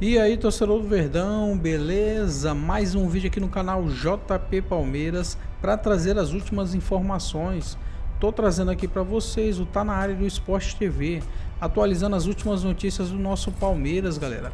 E aí, torcedor do Verdão, beleza? Mais um vídeo aqui no canal JP Palmeiras para trazer as últimas informações. Tô trazendo aqui para vocês o Tá Na Área do Esporte TV, atualizando as últimas notícias do nosso Palmeiras, galera.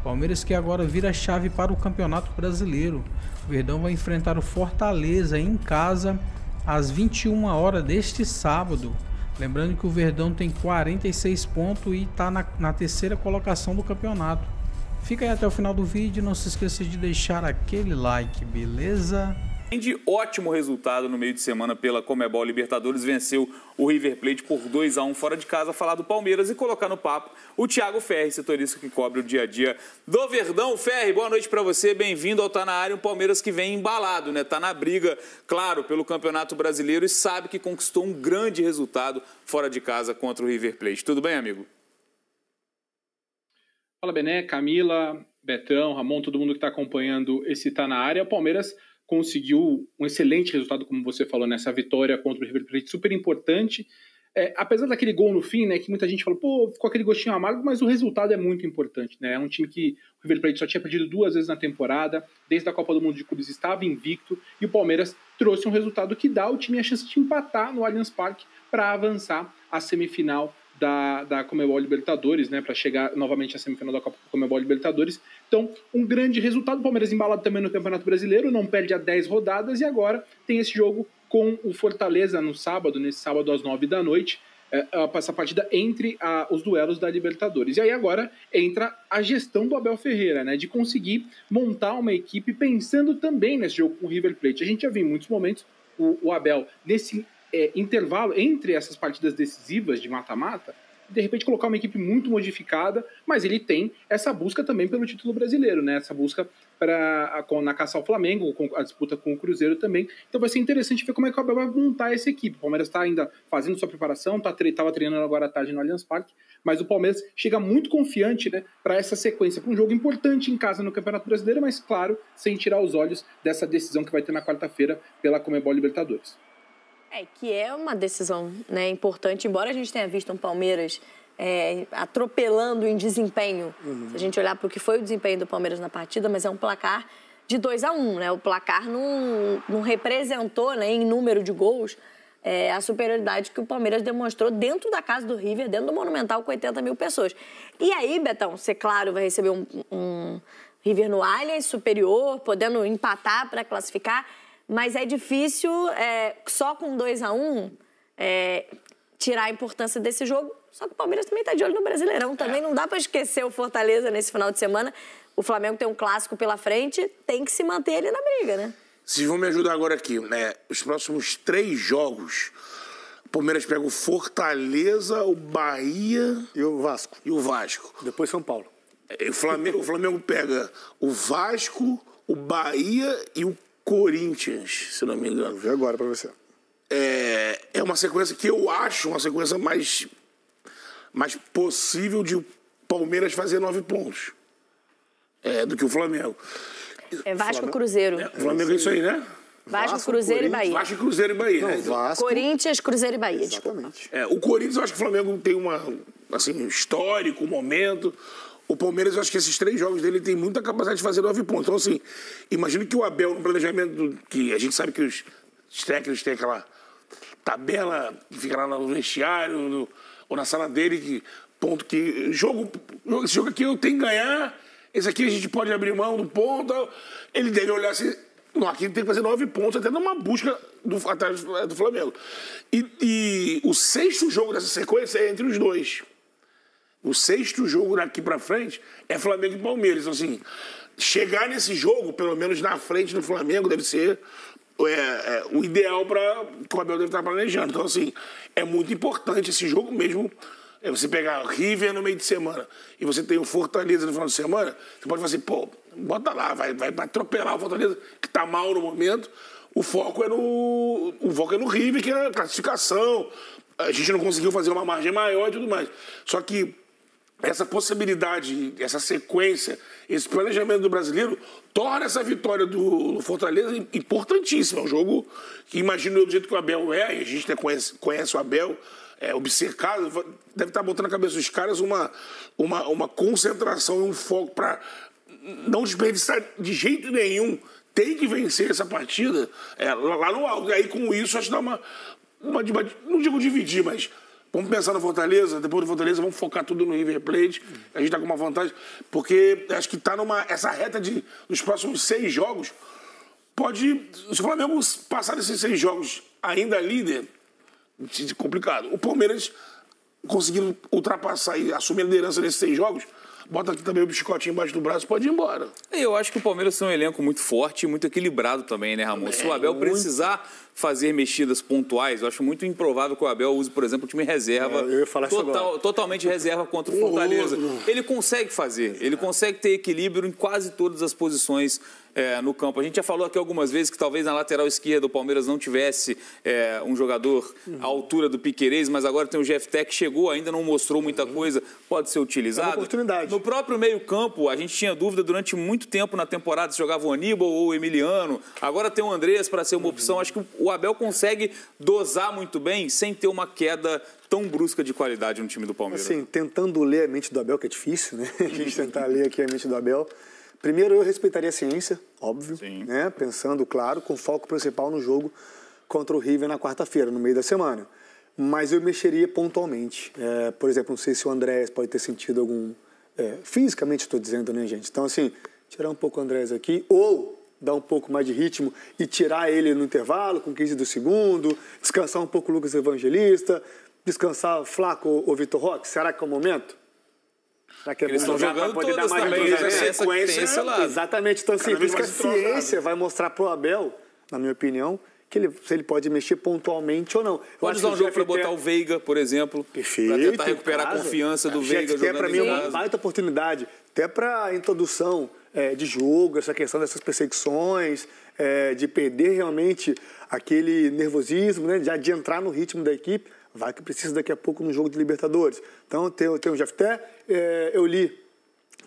Palmeiras que agora vira chave para o Campeonato Brasileiro. O Verdão vai enfrentar o Fortaleza em casa às 21 horas deste sábado. Lembrando que o Verdão tem 46 pontos e está na terceira colocação do campeonato. Fica aí até o final do vídeo, não se esqueça de deixar aquele like, beleza? De ótimo resultado no meio de semana pela Comebol Libertadores, venceu o River Plate por 2-1 fora de casa. Falar do Palmeiras e colocar no papo o Thiago Ferri, setorista que cobre o dia a dia do Verdão. Ferri, boa noite para você, bem-vindo ao Tá Na Área. Um Palmeiras que vem embalado, né? Tá na briga, claro, pelo Campeonato Brasileiro e sabe que conquistou um grande resultado fora de casa contra o River Plate. Tudo bem, amigo? Fala, Bené, Camila, Betão, Ramon, todo mundo que está acompanhando esse Tá Na Área. O Palmeiras conseguiu um excelente resultado, como você falou, nessa vitória contra o River Plate, super importante. Apesar daquele gol no fim, né, que muita gente falou, pô, ficou aquele gostinho amargo, mas o resultado é muito importante, né? É um time que o River Plate só tinha perdido 2 vezes na temporada, desde a Copa do Mundo de Clubes estava invicto, e o Palmeiras trouxe um resultado que dá ao time a chance de empatar no Allianz Parque para avançar à semifinal da Comebol Libertadores, né, para chegar novamente à semifinal da Comebol Libertadores. Então, um grande resultado. O Palmeiras embalado também no Campeonato Brasileiro, não perde a 10 rodadas, e agora tem esse jogo com o Fortaleza no sábado, nesse sábado às 9 da noite, essa partida entre os duelos da Libertadores. E aí agora entra a gestão do Abel Ferreira, né, de conseguir montar uma equipe pensando também nesse jogo com o River Plate. A gente já viu em muitos momentos o Abel, nesse intervalo entre essas partidas decisivas de mata-mata, de repente colocar uma equipe muito modificada, mas ele tem essa busca também pelo título brasileiro, né? Essa busca na caça ao Flamengo, a disputa com o Cruzeiro também. Então vai ser interessante ver como é que o Abel vai montar essa equipe. O Palmeiras está ainda fazendo sua preparação, estava treinando agora à tarde no Allianz Parque, mas o Palmeiras chega muito confiante, né, para essa sequência, para um jogo importante em casa no Campeonato Brasileiro, mas claro, sem tirar os olhos dessa decisão que vai ter na quarta-feira pela Comebol Libertadores. Que é uma decisão, né, importante, embora a gente tenha visto um Palmeiras atropelando em desempenho. Se a gente olhar para o que foi o desempenho do Palmeiras na partida, mas é um placar de 2-1, né? O placar não representou, né, em número de gols a superioridade que o Palmeiras demonstrou dentro da casa do River, dentro do Monumental, com 80 mil pessoas. E aí, Betão, você, claro, vai receber um River no Allianz superior, podendo empatar para classificar, mas é difícil, só com 2-1, tirar a importância desse jogo. Só que o Palmeiras também está de olho no Brasileirão. Também não dá para esquecer o Fortaleza nesse final de semana. O Flamengo tem um clássico pela frente, tem que se manter ele na briga, né? Vocês vão me ajudar agora aqui, né? Os próximos 3 jogos, o Palmeiras pega o Fortaleza, o Bahia e o Vasco. Depois São Paulo. O Flamengo pega o Vasco, o Bahia e o Corinthians, se não me engano. Vou ver agora pra você. É uma sequência que eu acho uma sequência mais possível de o Palmeiras fazer 9 pontos do que o Flamengo. Vasco, Cruzeiro. O Flamengo é isso aí, né? Vasco, Cruzeiro e Bahia. Vasco, Cruzeiro e Bahia. Não, né? Vasco. Corinthians, Cruzeiro e Bahia. Exatamente. O Corinthians, eu acho que o Flamengo tem um histórico, momento. O Palmeiras, eu acho que esses 3 jogos dele tem muita capacidade de fazer 9 pontos. Então, assim, imagino que o Abel, no planejamento, que a gente sabe que os técnicos têm aquela tabela que fica lá no vestiário ou na sala dele, esse jogo aqui eu tenho que ganhar, esse aqui a gente pode abrir mão do ponto. Ele deve olhar assim, não, aqui tem que fazer 9 pontos, até numa busca atrás do Flamengo. E o 6º jogo dessa sequência é entre os dois. O 6º jogo daqui pra frente é Flamengo e Palmeiras. Então, assim, chegar nesse jogo, pelo menos na frente do Flamengo, deve ser o ideal para que o Abel deve estar planejando. Então, assim, é muito importante esse jogo mesmo. Você pegar o River no meio de semana e você tem o Fortaleza no final de semana, você pode falar assim, pô, bota lá, vai atropelar o Fortaleza, que tá mal no momento. O foco é no River, que é a classificação. A gente não conseguiu fazer uma margem maior e tudo mais. Só que essa possibilidade, essa sequência, esse planejamento do brasileiro torna essa vitória do Fortaleza importantíssima. É um jogo que, imagino eu, do jeito que o Abel e a gente conhece o Abel, obcecado, deve estar botando na cabeça dos caras uma concentração e um foco para não desperdiçar de jeito nenhum. Tem que vencer essa partida lá no alto. E aí, com isso, acho que dá uma não digo dividir, mas vamos pensar no Fortaleza, depois do Fortaleza vamos focar tudo no River Plate. A gente está com uma vantagem, porque acho que está essa reta dos próximos 6 jogos. Se o Flamengo passar desses 6 jogos ainda líder, complicado. O Palmeiras conseguindo ultrapassar e assumir a liderança nesses 6 jogos, bota aqui também o biscotinho embaixo do braço, pode ir embora. Eu acho que o Palmeiras tem um elenco muito forte e muito equilibrado também, né, Ramon? Se o Abel precisar fazer mexidas pontuais, eu acho muito improvável que o Abel use, por exemplo, o time reserva, eu ia falar totalmente reserva contra o Fortaleza. Ele consegue fazer, ele consegue ter equilíbrio em quase todas as posições no campo. A gente já falou aqui algumas vezes que talvez na lateral esquerda o Palmeiras não tivesse um jogador à altura do Piquerez, mas agora tem o Jefté que chegou, ainda não mostrou muita coisa, pode ser utilizado. É uma oportunidade. No próprio meio-campo, a gente tinha dúvida durante muito tempo na temporada se jogava o Aníbal ou o Emiliano. Agora tem o Andrés para ser uma opção. Acho que o Abel consegue dosar muito bem sem ter uma queda tão brusca de qualidade no time do Palmeiras. Assim, tentando ler a mente do Abel, que é difícil, né? A gente tentar ler aqui a mente do Abel. Primeiro, eu respeitaria a ciência, óbvio, né? Pensando, claro, com foco principal no jogo contra o River na quarta-feira, no meio da semana. Mas eu mexeria pontualmente. Por exemplo, não sei se o Andrés pode ter sentido algum... fisicamente estou dizendo, né, gente? Então, assim, tirar um pouco o Andrés aqui, ou dar um pouco mais de ritmo e tirar ele no intervalo, com 15 do segundo, descansar um pouco o Lucas Evangelista, descansar Flaco ou Vitor Roque. Será que é o momento? Será que eles estão jogando todas também, né? Sequência, exatamente. Então, assim, por isso que a ciência vai mostrar pro Abel, na minha opinião, se ele pode mexer pontualmente ou não. Pode usar um jogo para botar o Veiga, por exemplo, para tentar recuperar a confiança do Veiga jogando para mim é uma baita oportunidade, até para introdução de jogo, essa questão dessas perseguições, de perder realmente aquele nervosismo, né, de entrar no ritmo da equipe. Vai que precisa daqui a pouco no jogo de Libertadores. Então, tem o Jefté, eu li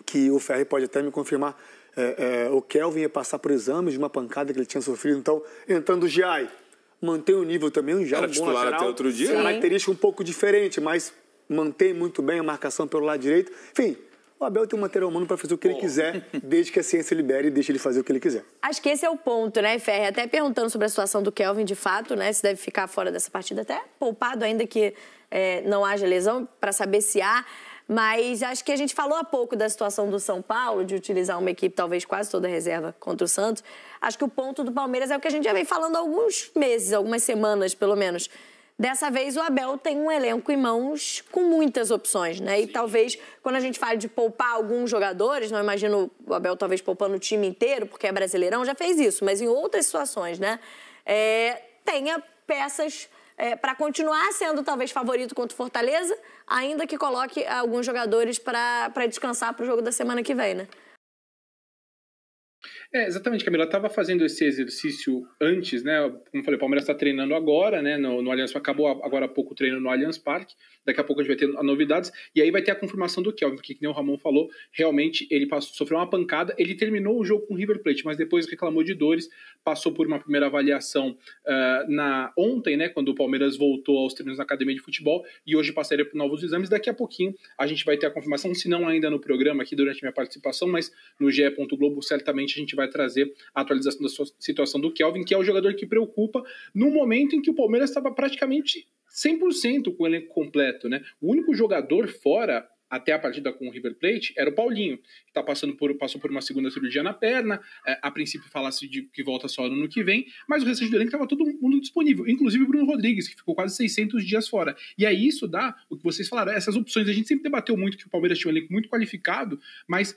que o Ferri pode até me confirmar, o Kelvin ia passar por exames de uma pancada que ele tinha sofrido. Então, entrando o Giai, mantém o nível também, um Giai, um bom lateral. Até outro dia. Característica um pouco diferente, mas mantém muito bem a marcação pelo lado direito. Enfim, o Abel tem um material humano para fazer o que ele quiser, desde que a ciência libere e deixe ele fazer o que ele quiser. Acho que esse é o ponto, né, Ferri? Até perguntando sobre a situação do Kelvin, de fato, né, se deve ficar fora dessa partida, até poupado, ainda que não haja lesão, para saber se há. Mas acho que a gente falou há pouco da situação do São Paulo, de utilizar uma equipe talvez quase toda reserva contra o Santos. Acho que o ponto do Palmeiras é o que a gente já vem falando há alguns meses, algumas semanas, pelo menos. Dessa vez, o Abel tem um elenco em mãos com muitas opções, né? E talvez, quando a gente fala de poupar alguns jogadores, não imagino o Abel talvez poupando o time inteiro, porque é Brasileirão, já fez isso, mas em outras situações, né? Tenha peças para continuar sendo talvez favorito contra o Fortaleza, ainda que coloque alguns jogadores para descansar para o jogo da semana que vem, né? Exatamente, Camila. Eu estava fazendo esse exercício antes, né? Como eu falei, o Palmeiras está treinando agora, né? No Allianz, acabou agora há pouco o treino no Allianz Parque. Daqui a pouco a gente vai ter novidades. E aí vai ter a confirmação do Kelvin, porque, que nem o Ramon falou, realmente ele sofreu uma pancada. Ele terminou o jogo com o River Plate, mas depois reclamou de dores. Passou por uma primeira avaliação ontem, né? Quando o Palmeiras voltou aos treinos na academia de futebol. E hoje passaria por novos exames. Daqui a pouquinho a gente vai ter a confirmação, se não ainda no programa aqui durante a minha participação, mas no GE.globo certamente a gente vai trazer a atualização da situação do Kelvin, que é o jogador que preocupa no momento em que o Palmeiras estava praticamente 100% com o elenco completo, né? O único jogador fora até a partida com o River Plate era o Paulinho, que passou por uma segunda cirurgia na perna. A princípio falasse de que volta só no ano que vem, mas o restante do elenco estava todo mundo disponível, inclusive o Bruno Rodrigues, que ficou quase 600 dias fora. E aí isso dá o que vocês falaram, essas opções. A gente sempre debateu muito que o Palmeiras tinha um elenco muito qualificado, mas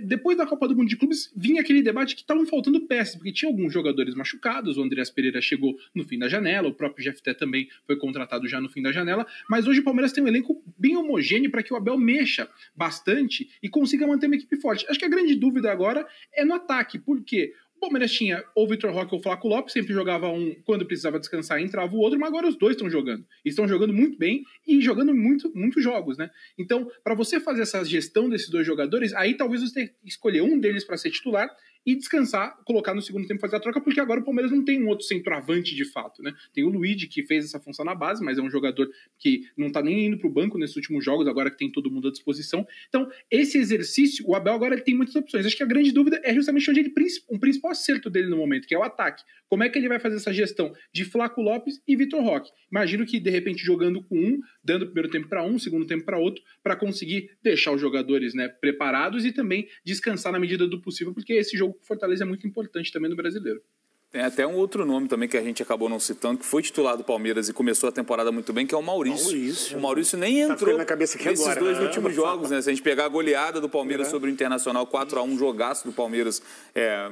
depois da Copa do Mundo de Clubes vinha aquele debate que estavam faltando peças, porque tinha alguns jogadores machucados. O Andreas Pereira chegou no fim da janela, o próprio Jefté também foi contratado já no fim da janela, mas hoje o Palmeiras tem um elenco bem homogêneo para que o Abel mexa bastante e consiga manter uma equipe forte. Acho que a grande dúvida agora é no ataque, porque o Palmeiras tinha ou Vitor Roque ou Flaco Lopes, sempre jogava um, quando precisava descansar entrava o outro, mas agora os dois estão jogando. E estão jogando muito bem e jogando muitos jogos, né? Então, para você fazer essa gestão desses dois jogadores, aí talvez você tenha que escolher um deles para ser titular e descansar, colocar no segundo tempo, fazer a troca, porque agora o Palmeiras não tem um outro centroavante de fato, né? Tem o Luigi, que fez essa função na base, mas é um jogador que não tá nem indo pro banco nesses últimos jogos, agora que tem todo mundo à disposição. Então, esse exercício, o Abel agora ele tem muitas opções. Acho que a grande dúvida é justamente onde um principal acerto dele no momento, que é o ataque. Como é que ele vai fazer essa gestão de Flaco Lopes e Vitor Roque? Imagino que, de repente, jogando com um, dando o primeiro tempo para um, segundo tempo para outro, para conseguir deixar os jogadores, né, preparados e também descansar na medida do possível, porque esse jogo com Fortaleza é muito importante também no Brasileiro. Tem até um outro nome também que a gente acabou não citando, que foi titular do Palmeiras e começou a temporada muito bem, que é o Maurício. O Maurício nem entrou nesses agora, dois últimos jogos, né? Se a gente pegar a goleada do Palmeiras sobre o Internacional, 4-1, jogaço do Palmeiras,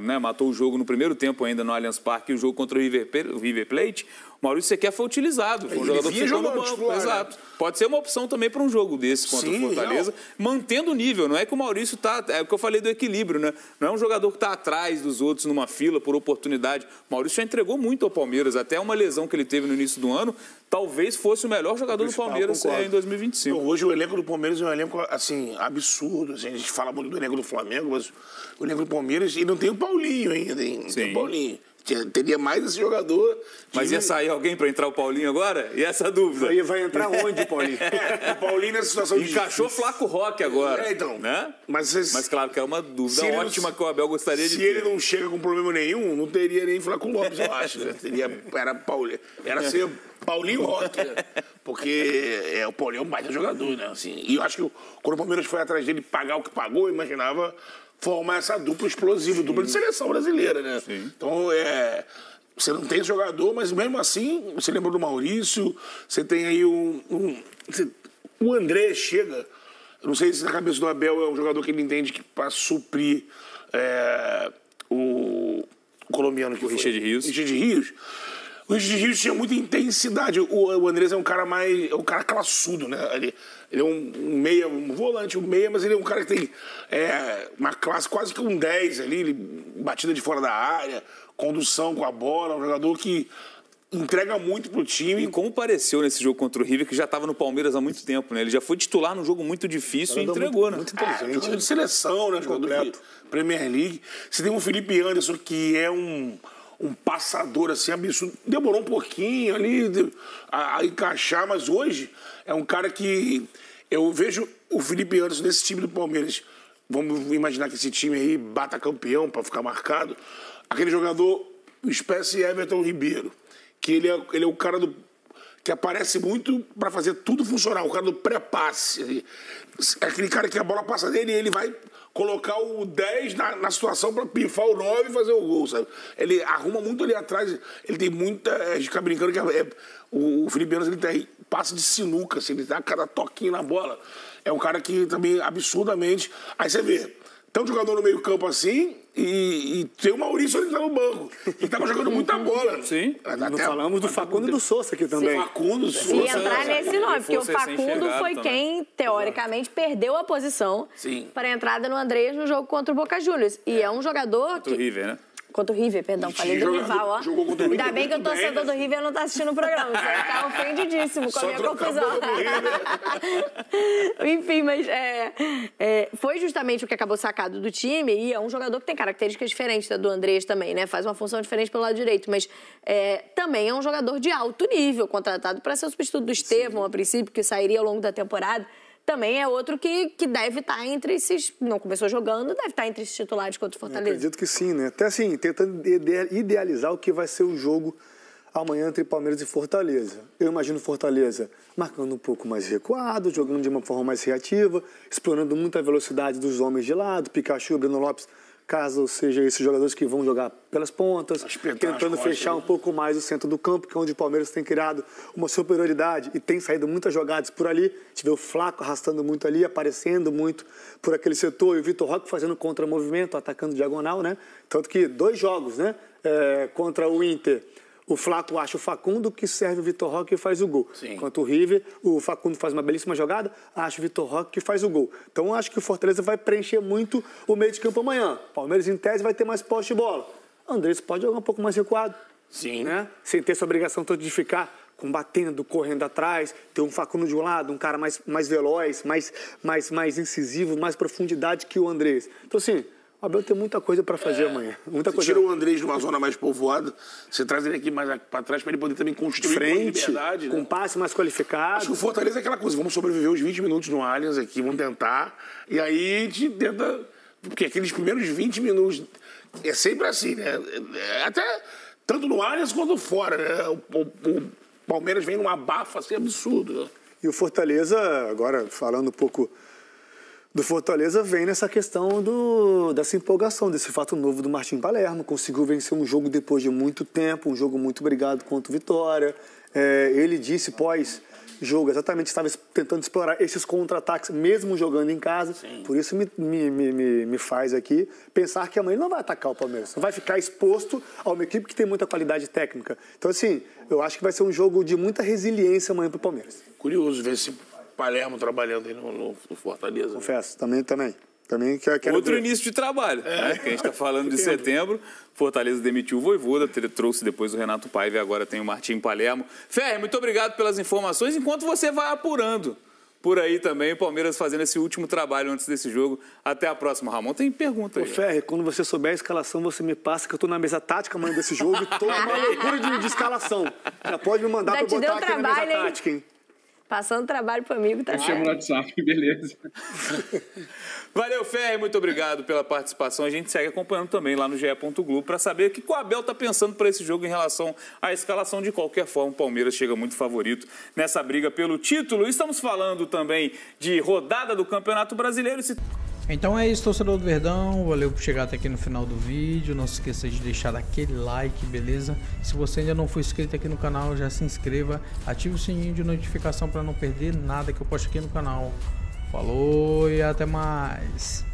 né? Matou o jogo no primeiro tempo ainda no Allianz Parque, e o jogo contra o River Plate, o Maurício sequer foi utilizado. Foi um jogador que ficou no banco. Exato. Pode ser uma opção também para um jogo desse contra o Fortaleza, mantendo o nível. Não é que o Maurício está... É o que eu falei do equilíbrio, né? Não é um jogador que está atrás dos outros numa fila por oportunidade. O Maurício já entregou muito ao Palmeiras. Até uma lesão que ele teve no início do ano, talvez fosse o melhor jogador do Palmeiras em 2025. Então, hoje o elenco do Palmeiras é um elenco, assim, absurdo. Assim, a gente fala muito do elenco do Flamengo, mas o elenco do Palmeiras... E não tem o Paulinho ainda, hein? Não tem o Paulinho. Teria mais esse jogador. Mas ia sair alguém para entrar o Paulinho agora? E essa dúvida? Vai entrar onde o Paulinho? O Paulinho nessa situação encaixou Flaco Roque agora. Então. Né? Mas claro que é uma dúvida ótima que o Abel gostaria de ter. Se ele não chega com problema nenhum, não teria nem Flaco Lopes, eu acho. Né? Era ser Paulinho Roque, né? Porque o Paulinho é um baita jogador, né? Assim, e eu acho que quando o Palmeiras foi atrás dele pagar o que pagou, eu imaginava formar essa dupla explosiva, dupla de seleção brasileira, né? Sim. Então, você não tem jogador, mas mesmo assim, você lembra do Maurício, você tem aí o André chega, eu não sei se na cabeça do Abel é um jogador que ele entende que para suprir o colombiano que o Richard Rios. O Richard Rios tinha muita intensidade. O Andrés é um cara classudo, né? Ele é um meia, um volante, mas ele é um cara que tem uma classe quase que um 10 ali, ele, batida de fora da área, condução com a bola, um jogador que entrega muito pro time. E como pareceu nesse jogo contra o River, que já estava no Palmeiras há muito tempo, né? Ele já foi titular num jogo muito difícil e entregou, muito inteligente. Jogador de seleção, né? Jogador de Premier League. Você tem o Felipe Anderson, que é um passador assim absurdo. Demorou um pouquinho ali a encaixar, mas hoje é um cara que eu vejo o Felipe Anderson nesse time do Palmeiras. Vamos imaginar que esse time aí bata campeão para ficar marcado. Aquele jogador, espécie Everton Ribeiro, que ele é o cara que aparece muito para fazer tudo funcionar, o cara do pré-passe. Aquele cara que a bola passa dele e ele vai colocar o 10 na situação para pifar o 9 e fazer o gol, sabe? Ele arruma muito ali atrás, ele tem muita... A gente fica brincando que o Felipe Anderson, ele tem passe de sinuca, assim, ele dá cada toquinho na bola. É um cara que também, absurdamente... Aí você vê, tem um jogador no meio campo assim e tem o Maurício ali no banco, que tava jogando muita bola. Sim. Não falamos do Facundo e do Sousa aqui também. Facundo, Sousa. E entrar nesse nome, porque o Facundo foi quem, teoricamente, perdeu a posição para a entrada no Andrés no jogo contra o Boca Juniors. E é um jogador contra o River, né? Contra o River, perdão, falei do rival, ó. Ainda bem que o torcedor do River não tá assistindo o programa, você vai ficar ofendidíssimo com a minha confusão. Enfim, mas foi justamente o que acabou sacado do time, e é um jogador que tem características diferentes da do Andrés também, né? Faz uma função diferente pelo lado direito, mas também é um jogador de alto nível, contratado para ser o substituto do Estevão, a princípio, que sairia ao longo da temporada. Também é outro que deve estar entre esses... Não começou jogando, deve estar entre esses titulares contra o Fortaleza. Eu acredito que sim, né? Até assim, tentando idealizar o que vai ser o jogo amanhã entre Palmeiras e Fortaleza. Eu imagino Fortaleza marcando um pouco mais recuado, jogando de uma forma mais reativa, explorando muita velocidade dos homens de lado, Pikachu, Breno Lopes, caso seja esses jogadores que vão jogar pelas pontas, tentando fechar um pouco mais o centro do campo, que é onde o Palmeiras tem criado uma superioridade e tem saído muitas jogadas por ali. A gente vê o Flaco arrastando muito ali, aparecendo muito por aquele setor, e o Vitor Roque fazendo contra-movimento, atacando diagonal, né? Tanto que 2 jogos, né? Contra o Inter, o Flaco acha o Facundo, que serve o Vitor Roque e faz o gol. Sim. Enquanto o River, o Facundo faz uma belíssima jogada, acha o Vitor Roque que faz o gol. Então, acho que o Fortaleza vai preencher muito o meio de campo amanhã. Palmeiras, em tese, vai ter mais posse de bola. Andrés pode jogar um pouco mais recuado. Sim. Né? Sem ter essa obrigação toda de ficar combatendo, correndo atrás, ter um Facundo de um lado, um cara mais veloz, mais incisivo, mais profundidade que o Andrés. Então, assim, O Abel tem muita coisa para fazer amanhã. Muita coisa. Tira o Andrés numa zona mais povoada, você traz ele aqui mais para trás para ele poder também construir frente, com liberdade, com passe mais qualificado. Acho que o Fortaleza é aquela coisa, vamos sobreviver os 20 minutos no Allianz aqui, vamos tentar, e aí a gente tenta, porque aqueles primeiros 20 minutos é sempre assim, né? Até tanto no Allianz quanto fora, né? O Palmeiras vem num abafo assim absurdo, né? E o Fortaleza, agora falando um pouco do Fortaleza, vem nessa questão dessa empolgação, desse fato novo do Martim Palermo. Conseguiu vencer um jogo depois de muito tempo, um jogo muito brigado contra o Vitória. Ele disse pós-jogo, exatamente, estava tentando explorar esses contra-ataques, mesmo jogando em casa. Sim. Por isso me faz aqui pensar que amanhã ele não vai atacar o Palmeiras. Não vai ficar exposto a uma equipe que tem muita qualidade técnica. Então, assim, eu acho que vai ser um jogo de muita resiliência amanhã para o Palmeiras. Curioso ver esse Palermo trabalhando aí no Fortaleza. Confesso, também quero outro ver. Início de trabalho, né? Que a gente está falando de setembro. Fortaleza demitiu o Vojvoda, trouxe depois o Renato Paiva e agora tem o Martim Palermo. Ferri, muito obrigado pelas informações. Enquanto você vai apurando por aí também, o Palmeiras fazendo esse último trabalho antes desse jogo. Até a próxima, Ramon. Tem pergunta aí. Ferri, quando você souber a escalação, você me passa, que eu estou na mesa tática amanhã desse jogo e estou numa loucura de escalação. Já pode me mandar para botar aqui na mesa tática, hein? Passando trabalho para amigo, tá certo? Eu chamo no WhatsApp, beleza. Valeu, Ferri, muito obrigado pela participação. A gente segue acompanhando também lá no GE. Globo para saber o que o Abel está pensando para esse jogo em relação à escalação. De qualquer forma, o Palmeiras chega muito favorito nessa briga pelo título. Estamos falando também de rodada do Campeonato Brasileiro. Então é isso, torcedor do Verdão, valeu por chegar até aqui no final do vídeo, não se esqueça de deixar aquele like, beleza? Se você ainda não for inscrito aqui no canal, já se inscreva, ative o sininho de notificação para não perder nada que eu posto aqui no canal. Falou e até mais!